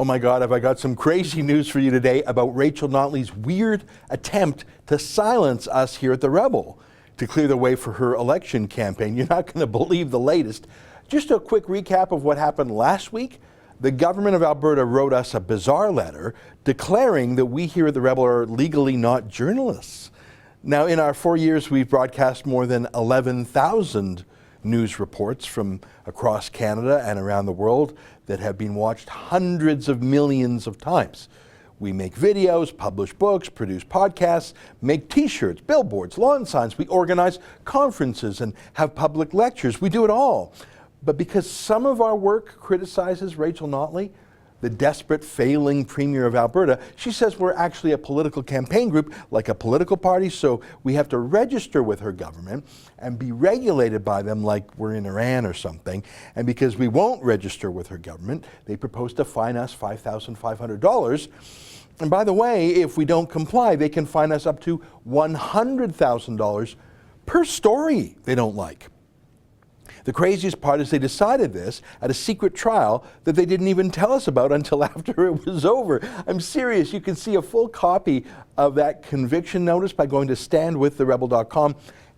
Oh my God, have I got some crazy news for you today about Rachel Notley's weird attempt to silence us here at The Rebel to clear the way for her election campaign. You're not going to believe the latest. Just a quick recap of what happened last week. The government of Alberta wrote us a bizarre letter declaring that we here at The Rebel are legally not journalists. Now, in our 4 years, we've broadcast more than 11,000 news reports from across Canada and around the world that have been watched hundreds of millions of times. We make videos, publish books, produce podcasts, make t-shirts, billboards, lawn signs. We organize conferences and have public lectures. We do it all. But because some of our work criticizes Rachel Notley, the desperate, failing Premier of Alberta, she says we're actually a political campaign group, like a political party, so we have to register with her government and be regulated by them like we're in Iran or something. And because we won't register with her government, they propose to fine us $5,500. And by the way, if we don't comply, they can fine us up to $100,000 per story they don't like. The craziest part is they decided this at a secret trial that they didn't even tell us about until after it was over. I'm serious. You can see a full copy of that conviction notice by going to standwiththerebel.com.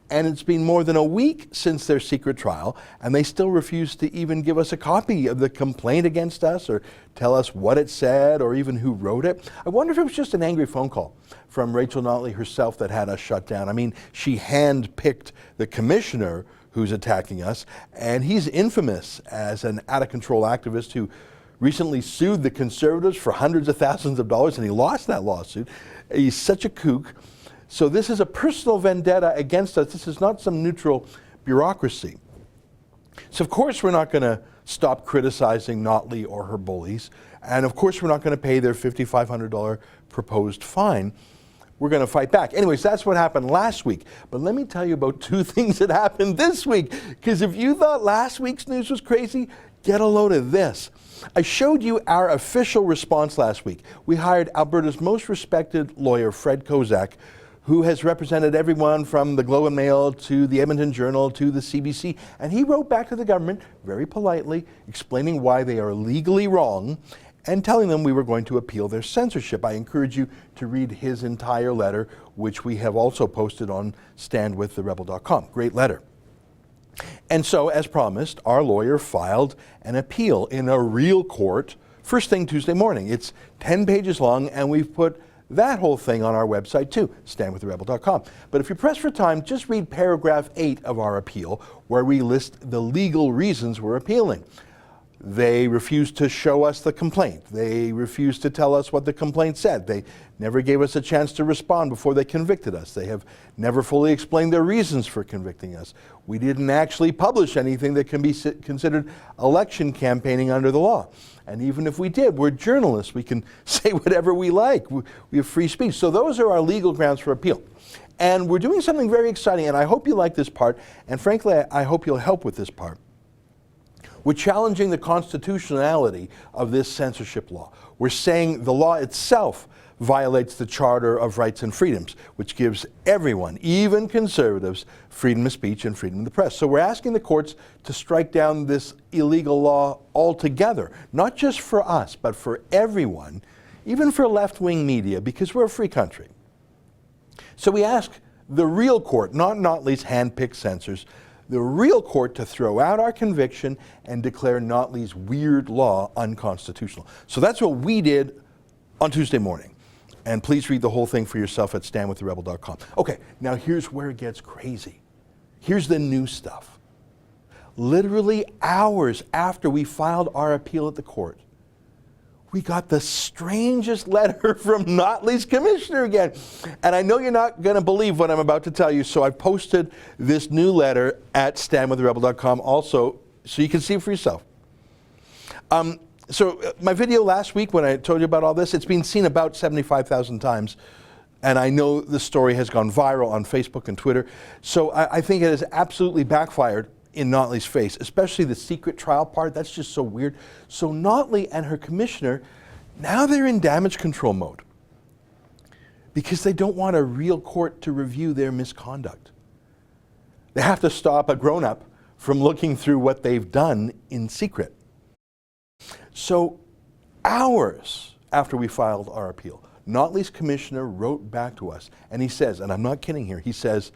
And it's been more than a week since their secret trial, and they still refuse to even give us a copy of the complaint against us or tell us what it said or even who wrote it. I wonder if it was just an angry phone call from Rachel Notley herself that had us shut down. I mean, she hand-picked the commissioner who's attacking us, and he's infamous as an out-of-control activist who recently sued the Conservatives for hundreds of thousands of dollars, and he lost that lawsuit. He's such a kook. So this is a personal vendetta against us. This is not some neutral bureaucracy. So of course we're not going to stop criticizing Notley or her bullies, and of course we're not going to pay their $5,500 proposed fine. We're going to fight back. Anyways, that's what happened last week. But let me tell you about two things that happened this week. Because if you thought last week's news was crazy, get a load of this. I showed you our official response last week. We hired Alberta's most respected lawyer, Fred Kozak, who has represented everyone from the Globe and Mail to the Edmonton Journal to the CBC. And he wrote back to the government very politely, explaining why they are legally wrong and telling them we were going to appeal their censorship. I encourage you to read his entire letter, which we have also posted on standwiththerebel.com. Great letter. And so, as promised, our lawyer filed an appeal in a real court first thing Tuesday morning. It's 10 pages long, and we've put that whole thing on our website too, standwiththerebel.com. But if you press for time, just read paragraph 8 of our appeal, where we list the legal reasons we're appealing. They refused to show us the complaint. They refused to tell us what the complaint said. They never gave us a chance to respond before they convicted us. They have never fully explained their reasons for convicting us. We didn't actually publish anything that can be considered election campaigning under the law. And even if we did, we're journalists. We can say whatever we like. We have free speech. So those are our legal grounds for appeal. And we're doing something very exciting, and I hope you like this part, and frankly, I hope you'll help with this part. We're challenging the constitutionality of this censorship law. We're saying the law itself violates the Charter of Rights and Freedoms, which gives everyone, even conservatives, freedom of speech and freedom of the press. So we're asking the courts to strike down this illegal law altogether, not just for us, but for everyone, even for left-wing media, because we're a free country. So we ask the real court, not Notley's hand-picked censors, the real court to throw out our conviction and declare Notley's weird law unconstitutional. So that's what we did on Tuesday morning. And please read the whole thing for yourself at standwiththerebel.com. Okay, now here's where it gets crazy. Here's the new stuff. Literally hours after we filed our appeal at the court, we got the strangest letter from Notley's commissioner again. And I know you're not going to believe what I'm about to tell you, so I've posted this new letter at standwiththerebel.com also, so you can see it for yourself. So my video last week when I told you about all this, it's been seen about 75,000 times. And I know the story has gone viral on Facebook and Twitter. So I think it has absolutely backfired in Notley's face, especially the secret trial part. That's just so weird. So Notley and her commissioner, now they're in damage control mode because they don't want a real court to review their misconduct. They have to stop a grown-up from looking through what they've done in secret. So hours after we filed our appeal, Notley's commissioner wrote back to us, and he says, and I'm not kidding here, he says,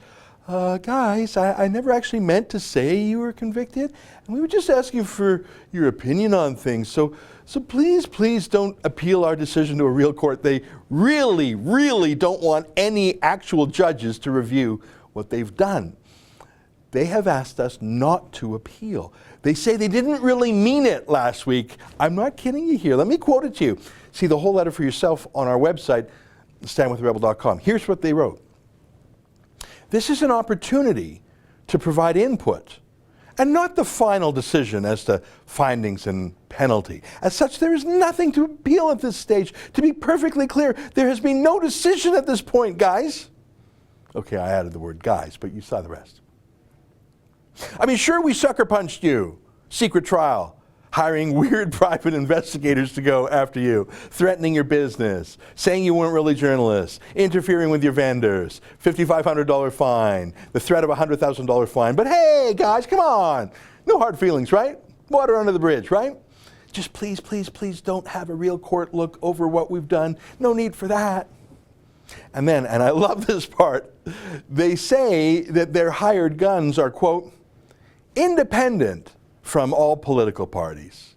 guys, I never actually meant to say you were convicted, and we were just asking for your opinion on things. So please don't appeal our decision to a real court. They really don't want any actual judges to review what they've done. They have asked us not to appeal. They say they didn't really mean it last week. I'm not kidding you here. Let me quote it to you. See the whole letter for yourself on our website, standwiththerebel.com. Here's what they wrote. This is an opportunity to provide input and not the final decision as to findings and penalty. As such, there is nothing to appeal at this stage. To be perfectly clear, there has been no decision at this point, guys. Okay, I added the word guys, but you saw the rest. I mean, sure, we sucker punched you. Secret trial. Hiring weird private investigators to go after you, threatening your business, saying you weren't really journalists, interfering with your vendors, $5,500 fine, the threat of a $100,000 fine. But hey, guys, come on. No hard feelings, right? Water under the bridge, right? Just please don't have a real court look over what we've done. No need for that. And then, and I love this part, they say that their hired guns are, quote, independent from all political parties.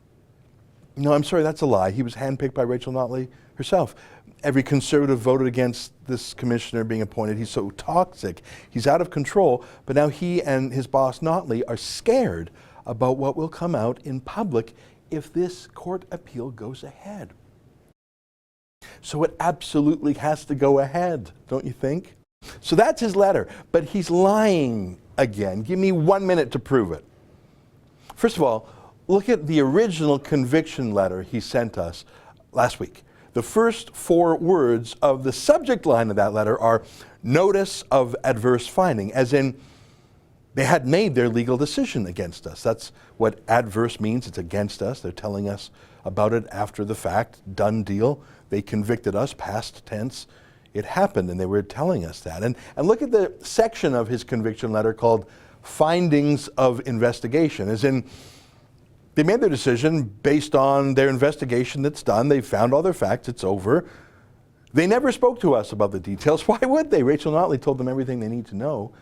No, I'm sorry, that's a lie. He was handpicked by Rachel Notley herself. Every conservative voted against this commissioner being appointed. He's so toxic. He's out of control. But now he and his boss, Notley, are scared about what will come out in public if this court appeal goes ahead. So it absolutely has to go ahead, don't you think? So that's his letter. But he's lying again. Give me 1 minute to prove it. First of all, look at the original conviction letter he sent us last week. The first 4 words of the subject line of that letter are notice of adverse finding, as in they had made their legal decision against us. That's what adverse means. It's against us. They're telling us about it after the fact. Done deal. They convicted us, past tense. It happened, and they were telling us that. And look at the section of his conviction letter called findings of investigation, as in they made their decision based on their investigation that's done. They found all their facts. It's over. They never spoke to us about the details. Why would they? Rachel Notley told them everything they need to know.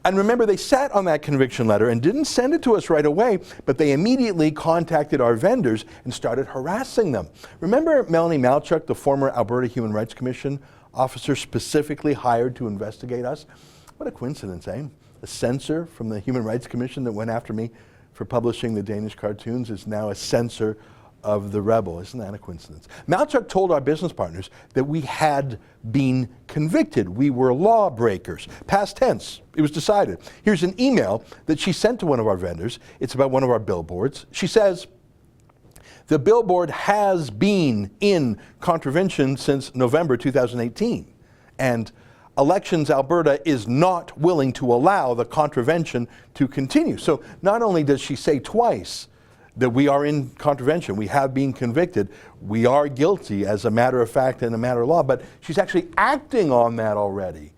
And remember, they sat on that conviction letter and didn't send it to us right away, but they immediately contacted our vendors and started harassing them. Remember Melanie Malchuk, the former Alberta Human Rights Commission officer specifically hired to investigate us? What a coincidence, eh? A censor from the Human Rights Commission that went after me for publishing the Danish cartoons is now a censor of the Rebel. Isn't that a coincidence? Malchuk told our business partners that we had been convicted. We were lawbreakers. Past tense. It was decided. Here's an email that she sent to one of our vendors. It's about one of our billboards. She says, the billboard has been in contravention since November 2018. And Elections Alberta is not willing to allow the contravention to continue. So not only does she say twice that we are in contravention, we have been convicted, we are guilty as a matter of fact and a matter of law, but she's actually acting on that already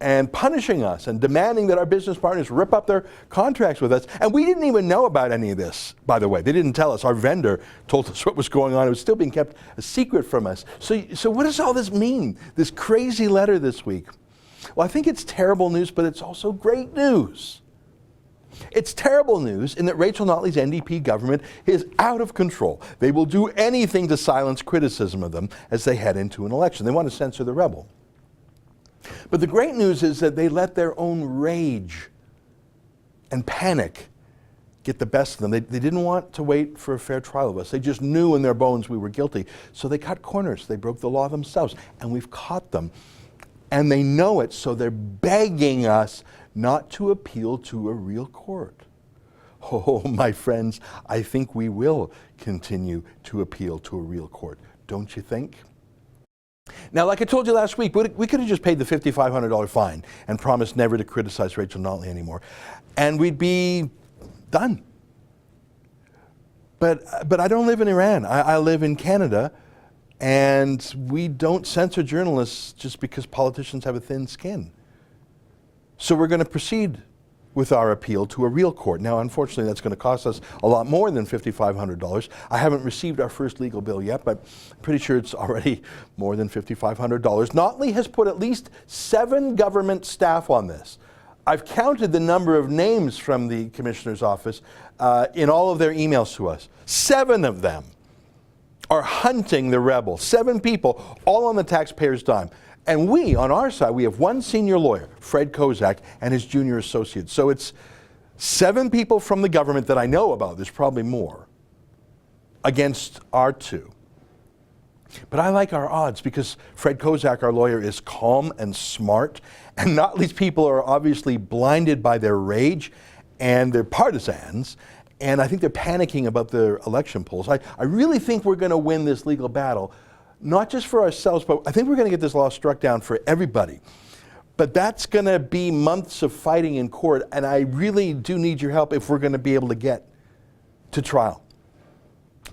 and punishing us and demanding that our business partners rip up their contracts with us. And we didn't even know about any of this, by the way. They didn't tell us. Our vendor told us what was going on. It was still being kept a secret from us. So what does all this mean, this crazy letter this week? Well, I think it's terrible news, but it's also great news. It's terrible news in that Rachel Notley's NDP government is out of control. They will do anything to silence criticism of them as they head into an election. They want to censor the Rebel. But the great news is that they let their own rage and panic get the best of them. They didn't want to wait for a fair trial of us. They just knew in their bones we were guilty. So they cut corners. They broke the law themselves. And we've caught them. And they know it, so they're begging us not to appeal to a real court. Oh, my friends, I think we will continue to appeal to a real court. Don't you think? Now, like I told you last week, we could have just paid the $5,500 fine and promised never to criticize Rachel Notley anymore, and we'd be done. But I don't live in Iran. I live in Canada, and we don't censor journalists just because politicians have a thin skin. So we're going to proceed with our appeal to a real court. Now, unfortunately, that's going to cost us a lot more than $5,500. I haven't received our first legal bill yet, but I'm pretty sure it's already more than $5,500. Notley has put at least 7 government staff on this. I've counted the number of names from the Commissioner's office in all of their emails to us. 7 of them are hunting the rebel. 7 people, all on the taxpayer's dime. And we, on our side, we have 1 senior lawyer, Fred Kozak, and his junior associate. So it's 7 people from the government that I know about, there's probably more, against our 2. But I like our odds because Fred Kozak, our lawyer, is calm and smart, and Notley's people are obviously blinded by their rage and they're partisans, and I think they're panicking about their election polls. I really think we're going to win this legal battle, not just for ourselves, but I think we're going to get this law struck down for everybody. But that's going to be months of fighting in court, and I really do need your help if we're going to be able to get to trial.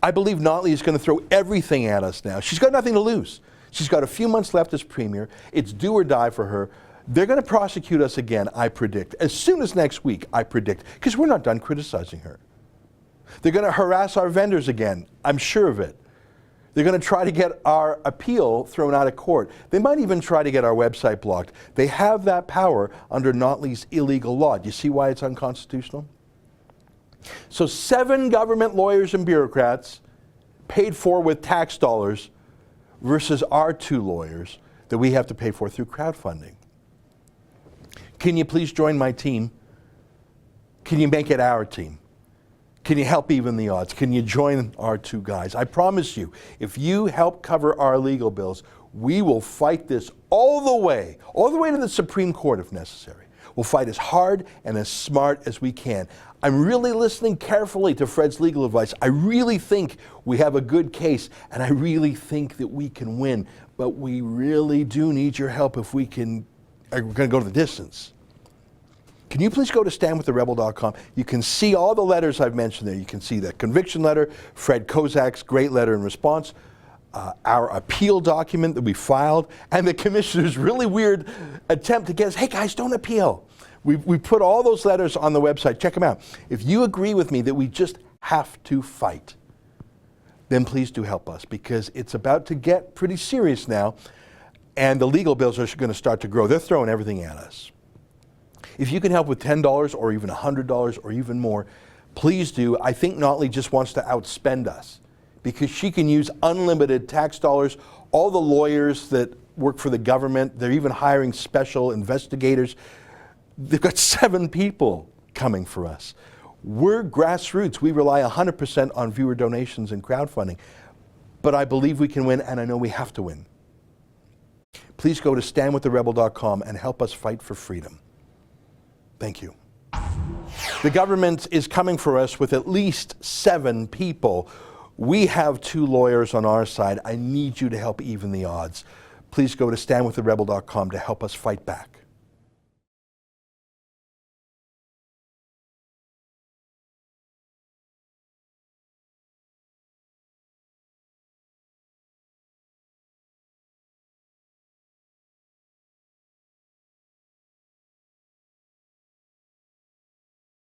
I believe Notley is going to throw everything at us now. She's got nothing to lose. She's got a few months left as Premier. It's do or die for her. They're going to prosecute us again, I predict. As soon as next week, I predict, because we're not done criticizing her. They're going to harass our vendors again, I'm sure of it. They're going to try to get our appeal thrown out of court. They might even try to get our website blocked. They have that power under Notley's illegal law. Do you see why it's unconstitutional? So 7 government lawyers and bureaucrats paid for with tax dollars versus our 2 lawyers that we have to pay for through crowdfunding. Can you please join my team? Can you make it our team? Can you help even the odds? Can you join our 2 guys? I promise you, if you help cover our legal bills, we will fight this all the way to the Supreme Court if necessary. We'll fight as hard and as smart as we can. I'm really listening carefully to Fred's legal advice. I really think we have a good case, and I really think that we can win. But we really do need your help if we're going to go to the distance. Can you please go to standwiththerebel.com? You can see all the letters I've mentioned there. You can see the conviction letter, Fred Kozak's great letter in response, our appeal document that we filed, and the Commissioner's really weird attempt to get us, hey guys, don't appeal. We put all those letters on the website. Check them out. If you agree with me that we just have to fight, then please do help us, because it's about to get pretty serious now, and the legal bills are going to start to grow. They're throwing everything at us. If you can help with $10 or even $100 or even more, please do. I think Notley just wants to outspend us because she can use unlimited tax dollars. All the lawyers that work for the government, they're even hiring special investigators. They've got 7 people coming for us. We're grassroots. We rely 100% on viewer donations and crowdfunding. But I believe we can win, and I know we have to win. Please go to standwiththerebel.com and help us fight for freedom. Thank you. The government is coming for us with at least 7 people. We have 2 lawyers on our side. I need you to help even the odds. Please go to standwiththerebel.com to help us fight back.